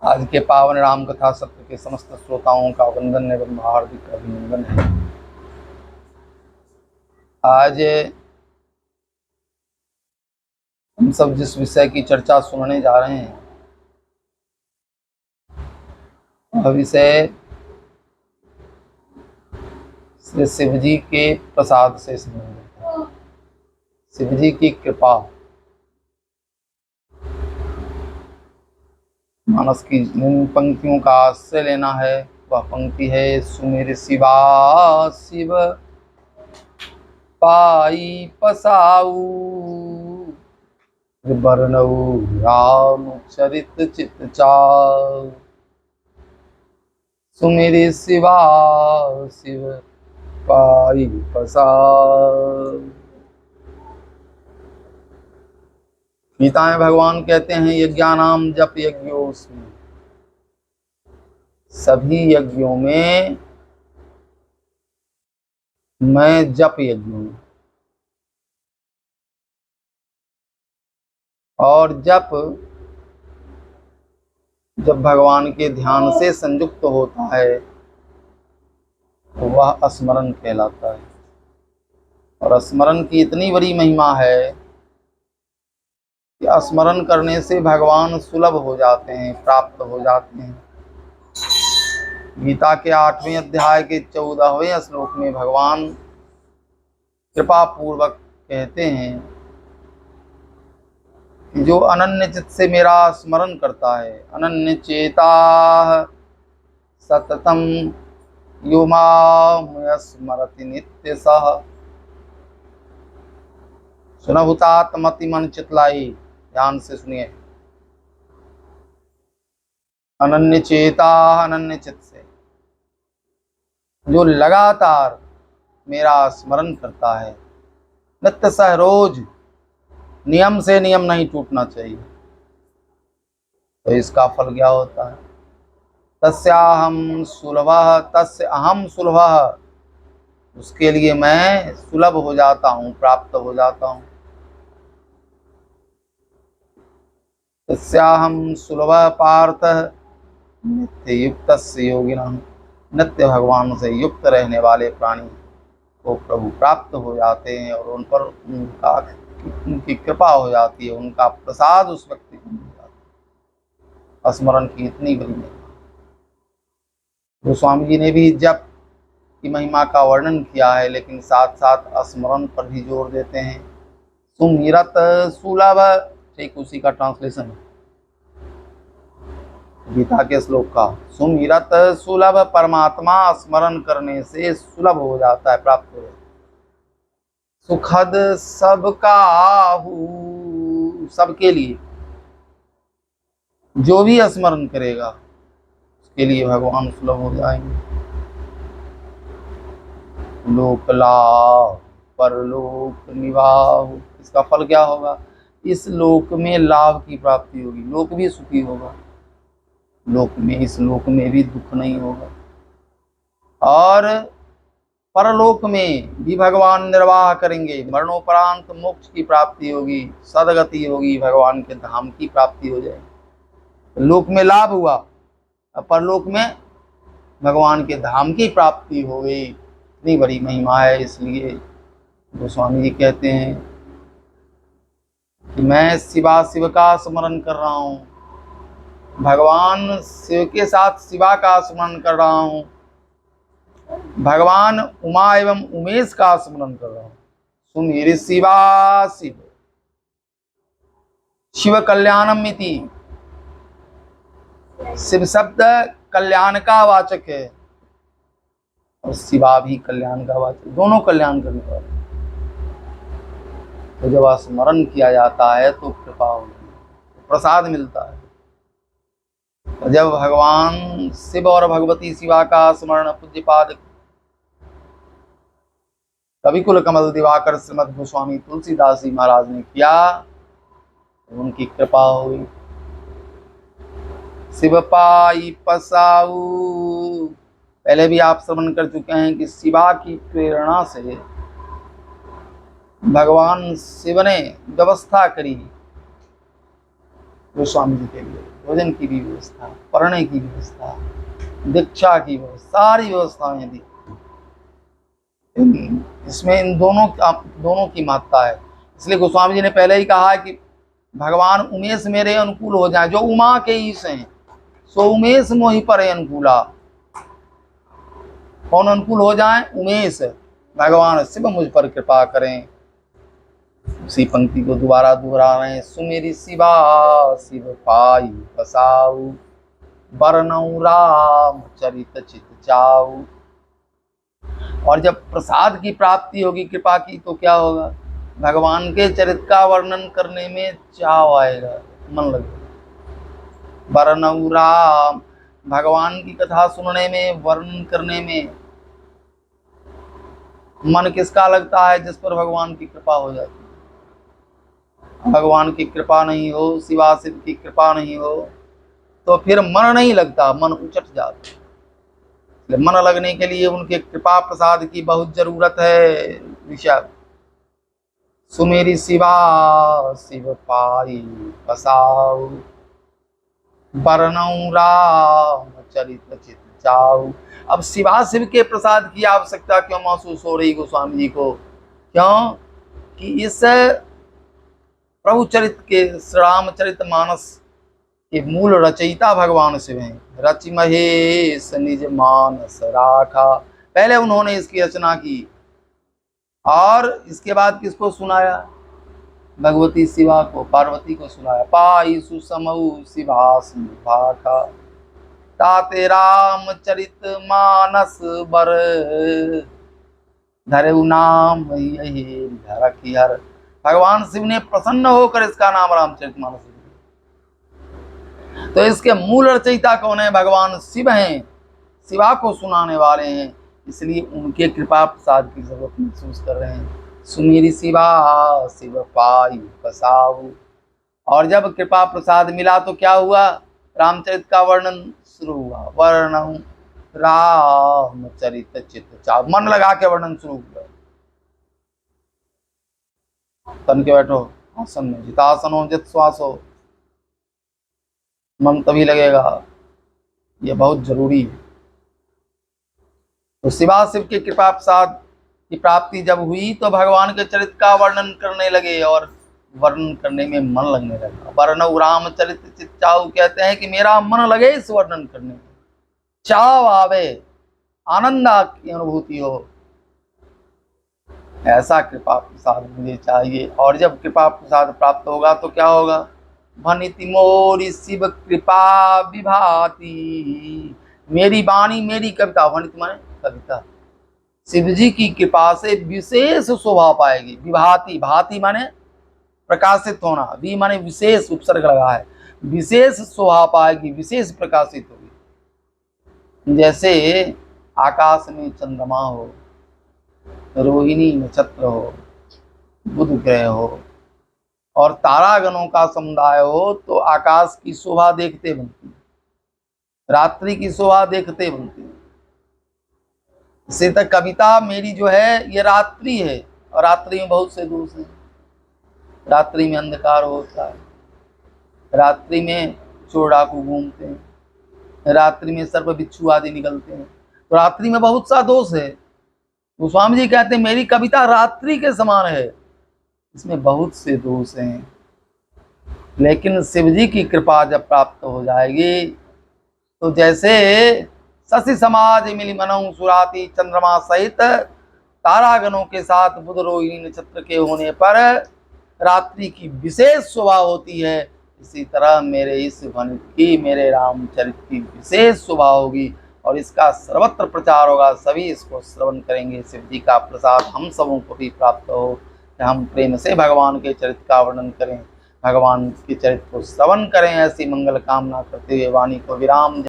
आज के पावन राम कथा सत्र के समस्त श्रोताओं का वंदन एवं हार्दिक अभिनंदन है। आज हम सब जिस विषय की चर्चा सुनने जा रहे हैं वह विषय श्री शिव जी के प्रसाद से संबंधित है। शिव जी की कृपा। मानस की जिन पंक्तियों का आश्रय लेना है वह पंक्ति है, सुमिर शिवा शिव पाई पसाऊ, बरनऊ राम चरित चित चाऊ। सुमिर शिवा शिव पाई पसाऊ। गीता में भगवान कहते हैं, यज्ञानाम जप यज्ञोस्मि। सभी यज्ञों में मैं जप यज्ञ हूं। और जप जब भगवान के ध्यान से संयुक्त होता है तो वह स्मरण कहलाता है। और स्मरण की इतनी बड़ी महिमा है कि स्मरण करने से भगवान सुलभ हो जाते हैं, प्राप्त हो जाते हैं। गीता के 8वें अध्याय के 14वें श्लोक में भगवान कृपा पूर्वक कहते हैं कि जो अनन्य चित्त से मेरा स्मरण करता है, अनन्य चेता सततम यो मां स्मरति नित्य सह। सुनहुतात मति मन चितलाई, ध्यान से सुनिए। अनन्य चेता, अनन्य चित्त से जो लगातार मेरा स्मरण करता है, नित्य सह, रोज, नियम से नियम नहीं टूटना चाहिए। तो इसका फल क्या होता है? तस्याहम सुलभः, तस्य अहम सुलभः, उसके लिए मैं सुलभ हो जाता हूँ, प्राप्त हो जाता हूँ। तस्याहम सुलभः पार्थ नित्य युक्तस्य योगिनः। नित्य भगवान से युक्त रहने वाले प्राणी को प्रभु प्राप्त हो जाते हैं और उन पर उनकी कृपा हो जाती है, उनका प्रसाद उस व्यक्ति को मिल जाता है। स्मरण की इतनी बड़ी महिमा। गोस्वामी जी ने भी जप की महिमा का वर्णन किया है, लेकिन साथ साथ स्मरण पर भी जोर देते हैं। सुमिरत सुलभ, ठीक उसी का ट्रांसलेशन है गीता के श्लोक का। सुमिरत सुलभ, परमात्मा स्मरण करने से सुलभ हो जाता है, प्राप्त हो जाता है। सुखद सबका सबके लिए, जो भी स्मरण करेगा उसके लिए भगवान सुलभ हो जाएंगे। लोक लाभ परलोक निवाह, इसका फल क्या होगा? इस लोक में लाभ की प्राप्ति होगी, लोक भी सुखी होगा, लोक में, इस लोक में भी दुख नहीं होगा। और परलोक में भी भगवान निर्वाह करेंगे, मरणोपरांत मोक्ष की प्राप्ति होगी, सदगति होगी, भगवान के धाम की प्राप्ति हो जाएगी। लोक में लाभ हुआ, अब परलोक में भगवान के धाम की प्राप्ति हो गई। इतनी बड़ी महिमा है। इसलिए गोस्वामी जी कहते हैं कि मैं शिवा शिव का स्मरण कर रहा हूँ, भगवान शिव के साथ शिवा का स्मरण कर रहा हूँ, भगवान उमा एवं उमेश का स्मरण कर रहा हूँ। सुमिर शिवा शिव, शिव कल्याणम इति। शिव शब्द कल्याण का वाचक है और शिवा भी कल्याण का वाचक, दोनों कल्याण करने वाले। तो जब स्मरण किया जाता है तो कृपा होती है, प्रसाद मिलता है। जब भगवान शिव और भगवती शिवा का स्मरण पूज्यपाद कविकुल कमल दिवाकर श्रीमद गोस्वामी तुलसीदास जी महाराज ने किया, उनकी कृपा हुई। शिव पाई पसाऊ, पहले भी आप श्रवण कर चुके हैं कि शिवा की प्रेरणा से भगवान शिव ने व्यवस्था करी गोस्वामी जी के लिए भोजन की भी व्यवस्था, पढ़ने की व्यवस्था, दीक्षा की व्यवस्था, सारी व्यवस्थाएं दी। इसमें इन दोनों की महत्ता है। इसलिए गोस्वामी जी ने पहले ही कहा है कि भगवान उमेश मेरे अनुकूल हो जाए, जो उमा के ईश हैं सो उमेश मोहि परे अनुकूला। कौन अनुकूल हो जाए? उमेश, भगवान शिव मुझ पर कृपा करें। उसी पंक्ति को दोबारा दोहरा रहे हैं, सुमेरी शिवा शिव पाई बसाऊ, बरनऊ राम चरित चित चाऊ। और जब प्रसाद की प्राप्ति होगी, कृपा की, तो क्या होगा? भगवान के चरित्र का वर्णन करने में चाव आएगा, मन लगेगा। बरनऊ राम, भगवान की कथा सुनने में, वर्णन करने में मन किसका लगता है? जिस पर भगवान की कृपा हो जाती है। भगवान की कृपा नहीं हो, शिवा शिव की कृपा नहीं हो, तो फिर मन नहीं लगता, मन उचट जाता। मन लगने के लिए उनके कृपा प्रसाद की बहुत जरूरत है। ऋषभ, सुमेरी शिवा शिव पाई बसाऊ, बरनऊ राम चरित चित चाऊ। अब शिवा शिव के प्रसाद की आवश्यकता क्यों महसूस हो रही गोस्वामी जी को? क्यों कि इस प्रभु चरित्र के, श्री रामचरित मानस के मूल रचयिता भगवान शिव हैं। रचि महेश निज मानस राखा, पहले उन्होंने इसकी रचना की और इसके बाद किसको सुनाया? भगवती शिवा को, पार्वती को सुनाया। पाई सुसमऊ शिवास भाखा, ताते रामचरित मानस बर, धरऊ नाम यही धरखी हर। भगवान शिव ने प्रसन्न होकर इसका नाम रामचरित मानस। तो इसके मूल रचयिता कौन है? भगवान शिव हैं, शिवा को सुनाने वाले हैं, इसलिए उनके कृपा प्रसाद की जरूरत महसूस कर रहे हैं। सुमेरी शिवा शिव पाई बसाऊ। और जब कृपा प्रसाद मिला तो क्या हुआ? रामचरित का वर्णन शुरू हुआ। वर्णन रामचरित चित चाव, मन लगा के वर्णन शुरू हुआ। तन के बैठो आसन में, जितासनो जित श्वासो, मन तभी लगेगा, ये बहुत जरूरी है। तो शिवा शिव के कृपा प्रसाद की प्राप्ति जब हुई तो भगवान के चरित्र का वर्णन करने लगे और वर्णन करने में मन लगने लगा। वर्णऊ रामचरित चित चाऊ, कहते हैं कि मेरा मन लगे इस वर्णन करने में, चाव आवे, आनंद की अनुभूति हो, ऐसा कृपा प्रसाद मुझे चाहिए। और जब कृपा प्रसाद प्राप्त होगा तो क्या होगा? भनिति मोरी शिव कृपा विभाति, मेरी वाणी मेरी कविता, भनिति माने कविता, शिव जी की कृपा से विशेष शोभा पाएगी। विभाति, भाति माने प्रकाशित होना, वी माने विशेष उपसर्ग लगा है, विशेष शोभा पाएगी, विशेष प्रकाशित होगी। जैसे आकाश में चंद्रमा हो, रोहिणी नक्षत्र हो, बुध ग्रह हो और तारागणों का समुदाय हो, तो आकाश की शोभा देखते बनती है, रात्रि की शोभा देखते बनती है। इसे तक कविता मेरी जो है ये रात्रि है, और रात्रि में बहुत से दोष हैं। रात्रि में अंधकार होता है, रात्रि में चोर डाकू घूमते हैं, रात्रि में सर्प बिच्छू आदि निकलते हैं, तो रात्रि में बहुत सा दोष है। गोस्वामी जी कहते हैं मेरी कविता रात्रि के समान है, इसमें बहुत से दोष हैं। लेकिन शिव जी की कृपा जब प्राप्त हो जाएगी तो जैसे शशि समाज मिली मनऊ सुराती, चंद्रमा सहित तारागणों के साथ बुध रोहिणी नक्षत्र के होने पर रात्रि की विशेष शोभा होती है, इसी तरह मेरे इस ध्वनि की, मेरे रामचरित की विशेष शोभा होगी और इसका सर्वत्र प्रचार होगा, सभी इसको श्रवण करेंगे। शिव जी का प्रसाद हम सबों को भी प्राप्त हो कि हम प्रेम से भगवान के चरित्र का वर्णन करें, भगवान के चरित्र को श्रवण करें। ऐसी मंगल कामना करते हुए वाणी को विराम।